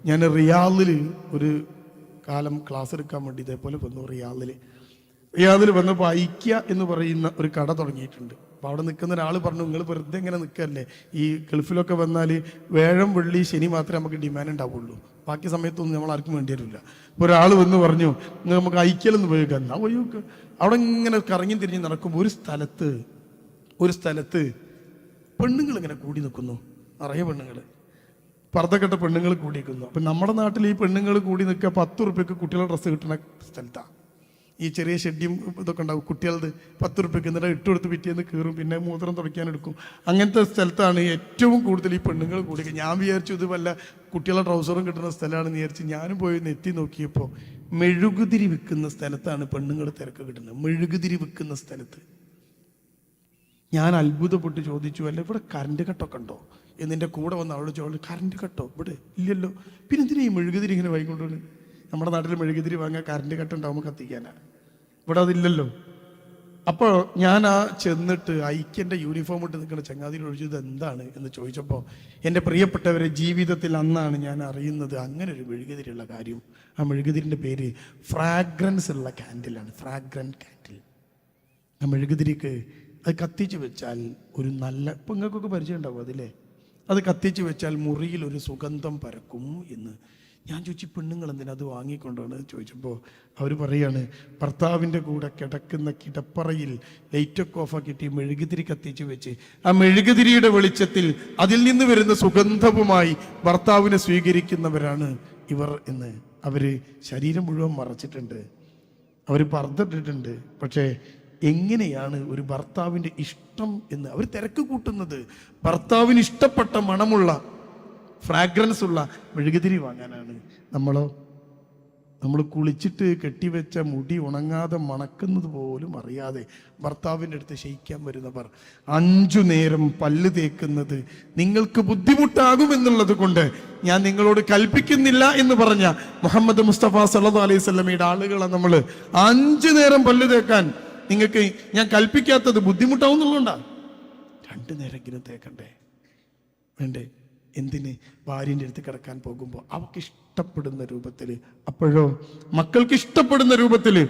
ഞാൻ റിയാദിൽ ഒരു കാലം ക്ലാസ് എടുക്കാൻ വേണ്ടി ഇതേപോലെ വന്നു. റിയാദിൽ വന്നപ്പോൾ ഐക്യ എന്ന് പറയുന്ന ഒരു കട തുടങ്ങിയിട്ടുണ്ട്. അപ്പോൾ അവിടെ നിൽക്കുന്ന ഒരാൾ പറഞ്ഞു, നിങ്ങൾ വെറുതെ ഇങ്ങനെ നിൽക്കല്ലേ, ഈ ഗൾഫിലൊക്കെ വന്നാൽ വ്യാഴം വെള്ളി ശനി മാത്രമേ നമുക്ക് ഡിമാൻഡ് ഉണ്ടാവുള്ളൂ, ബാക്കി സമയത്തൊന്നും നമ്മൾ ആർക്കും വേണ്ടി വരില്ല. അപ്പോൾ ഒരാൾ വന്ന് പറഞ്ഞു, നമുക്ക് ഐക്യലൊന്ന് ഉപയോഗിക്കാം. എന്നാ ഉപയോഗിക്കുക. അവിടെ ഇങ്ങനെ കറങ്ങി തിരിഞ്ഞ് നടക്കുമ്പോൾ ഒരു സ്ഥലത്ത് പെണ്ണുങ്ങൾ ഇങ്ങനെ കൂടി നിൽക്കുന്നു, നിറയെ പെണ്ണുങ്ങൾ, പർദ്ദക്കെട്ട പെണ്ണുങ്ങൾ കൂടി നിൽക്കുന്നു. അപ്പം നമ്മുടെ നാട്ടിൽ ഈ പെണ്ണുങ്ങൾ കൂടി നിൽക്കുക 10 ഉറുപ്പ്യക്ക് കുട്ടികളുടെ ഡ്രസ്സ് കിട്ടുന്ന സ്ഥലത്താണ്. ഈ ചെറിയ ഷെഡ്ഡിയും ഇതൊക്കെ ഉണ്ടാവും കുട്ടികളത് 10 ഉറുപ്പ്യക്ക്, എന്നിട്ട് ഇട്ടുകൊടുത്ത് പിറ്റേന്ന് കീറും, പിന്നെ മൂത്രം തുടയ്ക്കാനെടുക്കും. അങ്ങനത്തെ സ്ഥലത്താണ് ഏറ്റവും കൂടുതൽ ഈ പെണ്ണുങ്ങൾ കൂടി. ഞാൻ വിചാരിച്ചു ഇത് വല്ല കുട്ടികളുടെ ട്രൗസറും കിട്ടുന്ന സ്ഥലമാണെന്ന് വിചാരിച്ച് ഞാനും പോയി എത്തി നോക്കിയപ്പോൾ മെഴുകുതിരി വിൽക്കുന്ന സ്ഥലത്താണ് പെണ്ണുങ്ങൾ തിരക്ക് കിട്ടുന്നത്. മെഴുകുതിരി വിൽക്കുന്ന സ്ഥലത്ത് ഞാൻ അത്ഭുതപ്പെട്ട് ചോദിച്ചു, അല്ല ഇവിടെ കറണ്ട് കട്ടൊക്കെ ഉണ്ടോ എന്നിൻ്റെ കൂടെ വന്ന് അവളോട് ചോദിച്ചു, കറണ്ട് കട്ടോ ഇവിടെ ഇല്ലല്ലോ, പിന്നെ എന്തിനാ ഈ മെഴുകുതിരി ഇങ്ങനെ വാങ്ങിക്കൊണ്ടുപോണ്? നമ്മുടെ നാട്ടിൽ മെഴുകുതിരി വാങ്ങാൻ കറണ്ട് കട്ട് ഉണ്ടാവുമ്പോൾ കത്തിക്കാനാണ്, ഇവിടെ അതില്ലല്ലോ. അപ്പോൾ ഞാൻ ചെന്നിട്ട് ഐക്യൻ്റെ യൂണിഫോം ഇട്ട് നിൽക്കുന്ന ചങ്ങാതിയിൽ ഒഴിച്ചു ഇത് എന്താണ് എന്ന് ചോദിച്ചപ്പോൾ, എൻ്റെ പ്രിയപ്പെട്ടവരെ, ജീവിതത്തിൽ അന്നാണ് ഞാൻ അറിയുന്നത് അങ്ങനെ ഒരു മെഴുകുതിരിയുള്ള കാര്യം. ആ മെഴുകുതിരിൻ്റെ പേര് ഫ്രാഗ്രൻസ് ഉള്ള ക്യാൻഡിലാണ്, ഫ്രാഗ്രൻറ്റ് ക്യാൻഡിൽ. ആ മെഴുകുതിരിക്ക് അത് കത്തിച്ച് വെച്ചാൽ ഒരു നല്ല, ഇപ്പം നിങ്ങൾക്കൊക്കെ പരിചയം ഉണ്ടാവും അതില്ലേ, അത് കത്തിച്ച് വെച്ചാൽ മുറിയിൽ ഒരു സുഗന്ധം പരക്കും എന്ന്. ഞാൻ ചോദിച്ചു, പെണ്ണുങ്ങൾ എന്തിനാ അത് വാങ്ങിക്കൊണ്ടാണ് ചോദിച്ചപ്പോൾ അവർ പറയാണ്, ഭർത്താവിൻ്റെ കൂടെ കിടക്കുന്ന കിടപ്പറയിൽ ലൈറ്റൊക്കെ ഓഫാക്കിയിട്ട് മെഴുകുതിരി കത്തിച്ച് വെച്ച് ആ മെഴുകുതിരിയുടെ വെളിച്ചത്തിൽ അതിൽ നിന്ന് വരുന്ന സുഗന്ധവുമായി ഭർത്താവിനെ സ്വീകരിക്കുന്നവരാണ് ഇവർ എന്ന്. അവർ ശരീരം മുഴുവൻ മറച്ചിട്ടുണ്ട്, അവർ പർദ്ദയിട്ടിട്ടുണ്ട്. പക്ഷേ എങ്ങനെയാണ് ഒരു ഭർത്താവിൻ്റെ ഇഷ്ടം എന്ന് അവർ തിരക്ക് കൂട്ടുന്നത്? ഭർത്താവിന് ഇഷ്ടപ്പെട്ട മണമുള്ള ഫ്രാഗ്രൻസ് ഉള്ള മെഴുകുതിരി വാങ്ങാനാണ്. നമ്മൾ കുളിച്ചിട്ട് കെട്ടിവെച്ച മുടി ഉണങ്ങാതെ മണക്കുന്നത് പോലും അറിയാതെ ഭർത്താവിൻ്റെ അടുത്ത് ശയിക്കാൻ വരുന്നവർ 5 നേരം പല്ല് തേക്കുന്നത് നിങ്ങൾക്ക് ബുദ്ധിമുട്ടാകുമെന്നുള്ളത് കൊണ്ട് ഞാൻ നിങ്ങളോട് കൽപ്പിക്കുന്നില്ല എന്ന് പറഞ്ഞ മുഹമ്മദ് മുസ്തഫ സല്ലല്ലാഹു അലൈഹി വസല്ലമയുടെ ആളുകളെ നമ്മൾ 5 നേരം പല്ല് തേക്കാൻ നിങ്ങൾക്ക് ഞാൻ കൽപ്പിക്കാത്തത് ബുദ്ധിമുട്ടാവുന്നുള്ളതുകൊണ്ടാണ്. 2 നേരമെങ്കിലും തേക്കണ്ടേ? വേണ്ടേ? എന്തിന്? ഭാര്യൻ്റെ അടുത്ത് കിടക്കാൻ പോകുമ്പോൾ അവൾക്ക് ഇഷ്ടപ്പെടുന്ന രൂപത്തിൽ, അപ്പോഴോ മക്കൾക്ക് ഇഷ്ടപ്പെടുന്ന രൂപത്തിൽ